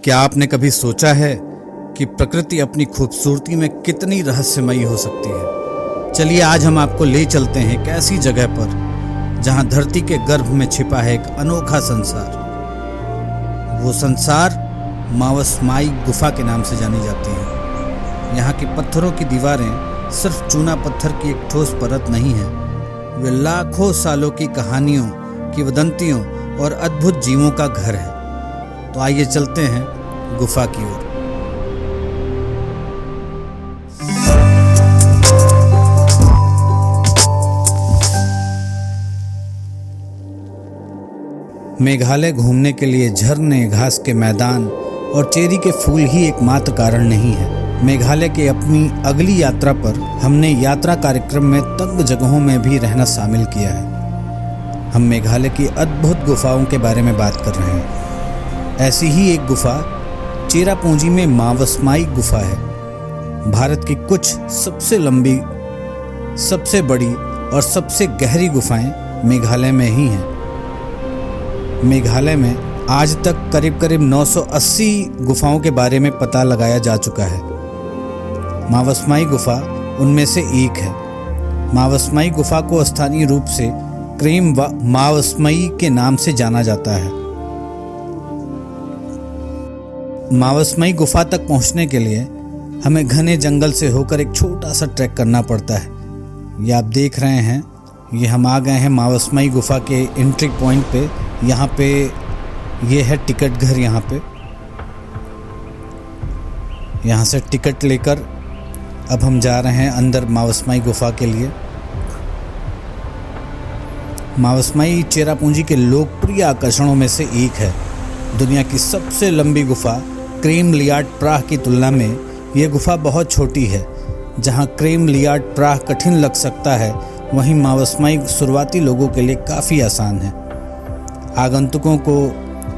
क्या आपने कभी सोचा है कि प्रकृति अपनी खूबसूरती में कितनी रहस्यमयी हो सकती है? चलिए आज हम आपको ले चलते हैं एक ऐसी जगह पर जहां धरती के गर्भ में छिपा है एक अनोखा संसार। वो संसार मावस्माई गुफा के नाम से जानी जाती है। यहाँ की पत्थरों की दीवारें सिर्फ चूना पत्थर की एक ठोस परत नहीं है, वे लाखों सालों की कहानियों, किंवदंतियों और अद्भुत जीवों का घर है। तो आइए चलते हैं गुफा की ओर। मेघालय घूमने के लिए झरने, घास के मैदान और चेरी के फूल ही एकमात्र कारण नहीं है। मेघालय के अपनी अगली यात्रा पर हमने यात्रा कार्यक्रम में तंग जगहों में भी रहना शामिल किया है। हम मेघालय की अद्भुत गुफाओं के बारे में बात कर रहे हैं। ऐसी ही एक गुफा चेरापूंजी में मावस्माई गुफा है। भारत की कुछ सबसे लंबी, सबसे बड़ी और सबसे गहरी गुफाएं मेघालय में ही हैं। मेघालय में आज तक करीब करीब 980 गुफाओं के बारे में पता लगाया जा चुका है। मावस्माई गुफा उनमें से एक है। मावस्माई गुफा को स्थानीय रूप से क्रेम मावस्मई के नाम से जाना जाता है। मावस्मई गुफा तक पहुंचने के लिए हमें घने जंगल से होकर एक छोटा सा ट्रैक करना पड़ता है। ये आप देख रहे हैं, ये हम आ गए हैं मावस्मई गुफा के एंट्री पॉइंट पे। यहाँ पे ये है टिकट घर। यहाँ से टिकट लेकर अब हम जा रहे हैं अंदर मावस्मई गुफा के लिए। मावस्मई चेरापूंजी के लोकप्रिय आकर्षणों में से एक है। दुनिया की सबसे लंबी गुफा क्रेम लियाट प्राह की तुलना में ये गुफा बहुत छोटी है। जहाँ क्रेम लियाट प्राह कठिन लग सकता है, वहीं मावस्मई शुरुआती लोगों के लिए काफ़ी आसान है। आगंतुकों को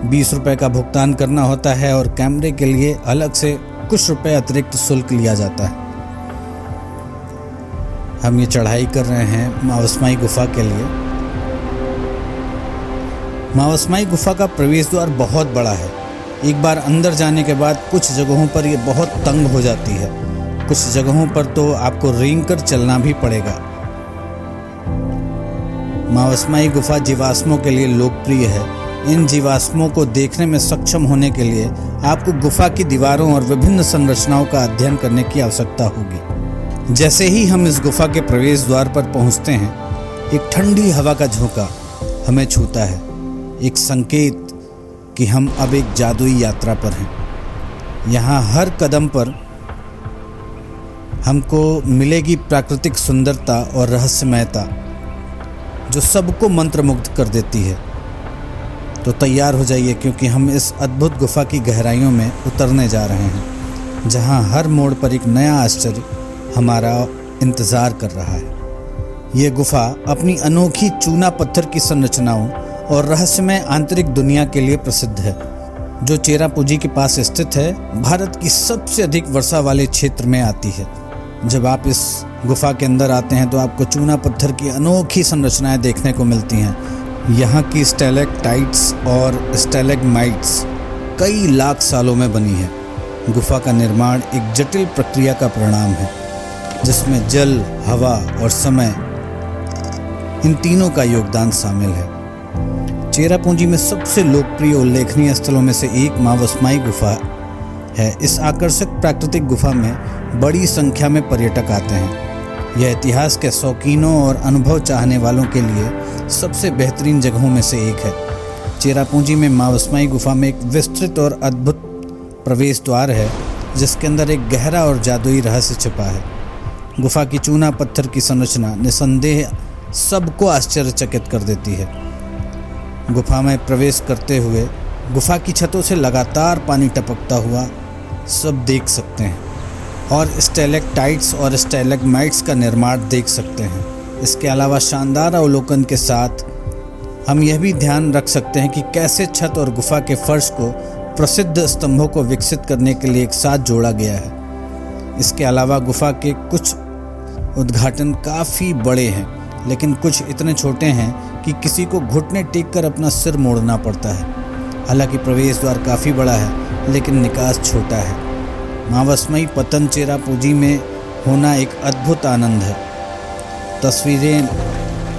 20 रुपये का भुगतान करना होता है और कैमरे के लिए अलग से कुछ रुपए अतिरिक्त शुल्क लिया जाता है। हम ये चढ़ाई कर रहे हैं मावस्मई गुफा के लिए। मावस्मई गुफा का प्रवेश द्वार बहुत बड़ा है। एक बार अंदर जाने के बाद कुछ जगहों पर ये बहुत तंग हो जाती है। कुछ जगहों पर तो आपको रेंग कर चलना भी पड़ेगा। मावस्मई गुफा जीवाश्मों के लिए लोकप्रिय है। इन जीवाश्मों को देखने में सक्षम होने के लिए आपको गुफा की दीवारों और विभिन्न संरचनाओं का अध्ययन करने की आवश्यकता होगी। जैसे ही हम इस गुफा के प्रवेश द्वार पर पहुंचते हैं, एक ठंडी हवा का झोंका हमें छूता है, एक संकेत कि हम अब एक जादुई यात्रा पर हैं। यहाँ हर कदम पर हमको मिलेगी प्राकृतिक सुंदरता और रहस्यमयता जो सबको मंत्रमुग्ध कर देती है। तो तैयार हो जाइए, क्योंकि हम इस अद्भुत गुफा की गहराइयों में उतरने जा रहे हैं, जहाँ हर मोड़ पर एक नया आश्चर्य हमारा इंतज़ार कर रहा है। ये गुफा अपनी अनोखी चूना पत्थर की संरचनाओं और रहस्यमय आंतरिक दुनिया के लिए प्रसिद्ध है, जो चेरापूंजी के पास स्थित है। भारत की सबसे अधिक वर्षा वाले क्षेत्र में आती है। जब आप इस गुफा के अंदर आते हैं तो आपको चूना पत्थर की अनोखी संरचनाएं देखने को मिलती हैं। यहाँ की स्टैलेक्टाइट्स और स्टैलेग्माइट्स कई लाख सालों में बनी है। गुफा का निर्माण एक जटिल प्रक्रिया का परिणाम है, जिसमें जल, हवा और समय, इन तीनों का योगदान शामिल है। चेरापूंजी में सबसे लोकप्रिय उल्लेखनीय स्थलों में से एक मावस्मई गुफा है। इस आकर्षक प्राकृतिक गुफा में बड़ी संख्या में पर्यटक आते हैं। यह इतिहास के शौकीनों और अनुभव चाहने वालों के लिए सबसे बेहतरीन जगहों में से एक है। चेरापूंजी में मावस्मई गुफा में एक विस्तृत और अद्भुत प्रवेश द्वार है, जिसके अंदर एक गहरा और जादुई रहस्य छिपा है। गुफा की चूना पत्थर की संरचना निसंदेह सबको आश्चर्यचकित कर देती है। गुफा में प्रवेश करते हुए गुफा की छतों से लगातार पानी टपकता हुआ सब देख सकते हैं, और स्टैलेक्टाइट्स और स्टैलेग्माइट्स का निर्माण देख सकते हैं। इसके अलावा शानदार अवलोकन के साथ हम यह भी ध्यान रख सकते हैं कि कैसे छत और गुफा के फर्श को प्रसिद्ध स्तंभों को विकसित करने के लिए एक साथ जोड़ा गया है। इसके अलावा गुफा के कुछ उद्घाटन काफ़ी बड़े हैं, लेकिन कुछ इतने छोटे हैं कि किसी को घुटने टेक कर अपना सिर मोड़ना पड़ता है। हालांकि प्रवेश द्वार काफ़ी बड़ा है लेकिन निकास छोटा है। माँ वसमई पतन चेरापूंजी में होना एक अद्भुत आनंद है। तस्वीरें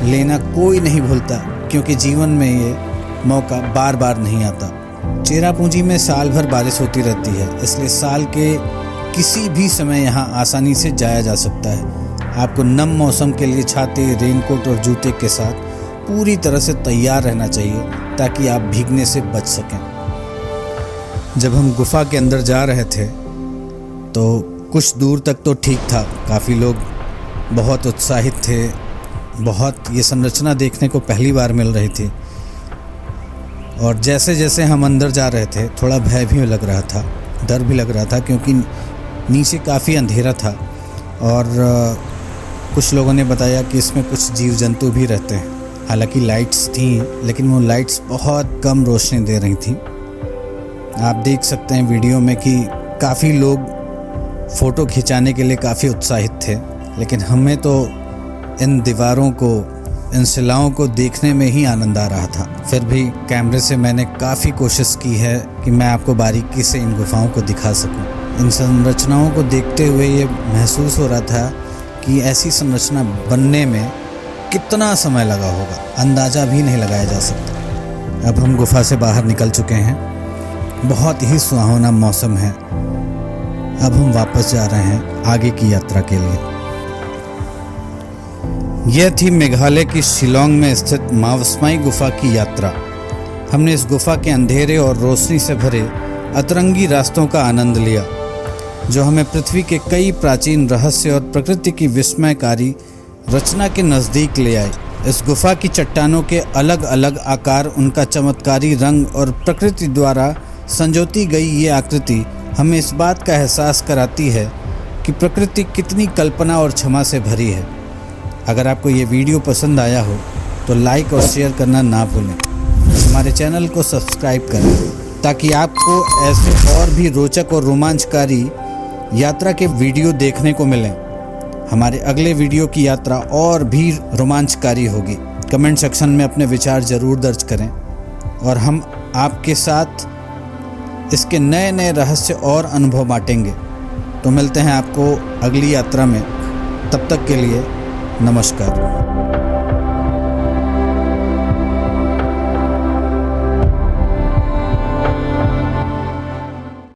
लेना कोई नहीं भूलता क्योंकि जीवन में ये मौका बार बार नहीं आता। चेरापूंजी में साल भर बारिश होती रहती है, इसलिए साल के किसी भी समय यहाँ आसानी से जाया जा सकता है। आपको नम मौसम के लिए छाते, रेनकोट और जूते के साथ पूरी तरह से तैयार रहना चाहिए ताकि आप भीगने से बच सकें। जब हम गुफा के अंदर जा रहे थे तो कुछ दूर तक तो ठीक था, काफ़ी लोग बहुत उत्साहित थे, बहुत ये संरचना देखने को पहली बार मिल रही थी। और जैसे जैसे हम अंदर जा रहे थे थोड़ा भय भी लग रहा था, डर भी लग रहा था क्योंकि नीचे काफ़ी अंधेरा था और कुछ लोगों ने बताया कि इसमें कुछ जीव जंतु भी रहते हैं। हालांकि लाइट्स थी लेकिन वो लाइट्स बहुत कम रोशनी दे रही थी। आप देख सकते हैं वीडियो में कि काफ़ी लोग फ़ोटो खिंचाने के लिए काफ़ी उत्साहित थे, लेकिन हमें तो इन दीवारों को, इन शिलाओं को देखने में ही आनंद आ रहा था। फिर भी कैमरे से मैंने काफ़ी कोशिश की है कि मैं आपको बारीकी से इन गुफाओं को दिखा सकूं। इन संरचनाओं को देखते हुए ये महसूस हो रहा था कि ऐसी संरचना बनने में कितना समय लगा होगा, अंदाज़ा भी नहीं लगाया जा सकता। अब हम गुफा से बाहर निकल चुके हैं, बहुत ही सुहावना मौसम है। अब हम वापस जा रहे हैं आगे की यात्रा के लिए। यह थी मेघालय की शिलोंग में स्थित माँ वसमई गुफा की यात्रा। हमने इस गुफा के अंधेरे और रोशनी से भरे अतरंगी रास्तों का आनंद लिया, जो हमें पृथ्वी के कई प्राचीन रहस्य और प्रकृति की विस्मयकारी रचना के नज़दीक ले आए। इस गुफा की चट्टानों के अलग अलग आकार, उनका चमत्कारी रंग और प्रकृति द्वारा संजोती गई ये आकृति हमें इस बात का एहसास कराती है कि प्रकृति कितनी कल्पना और क्षमा से भरी है। अगर आपको ये वीडियो पसंद आया हो तो लाइक और शेयर करना ना भूलें। हमारे चैनल को सब्सक्राइब करें ताकि आपको ऐसे और भी रोचक और रोमांचकारी यात्रा के वीडियो देखने को मिलें। हमारे अगले वीडियो की यात्रा और भी रोमांचकारी होगी। कमेंट सेक्शन में अपने विचार ज़रूर दर्ज करें और हम आपके साथ इसके नए नए रहस्य और अनुभव बांटेंगे। तो मिलते हैं आपको अगली यात्रा में, तब तक के लिए नमस्कार।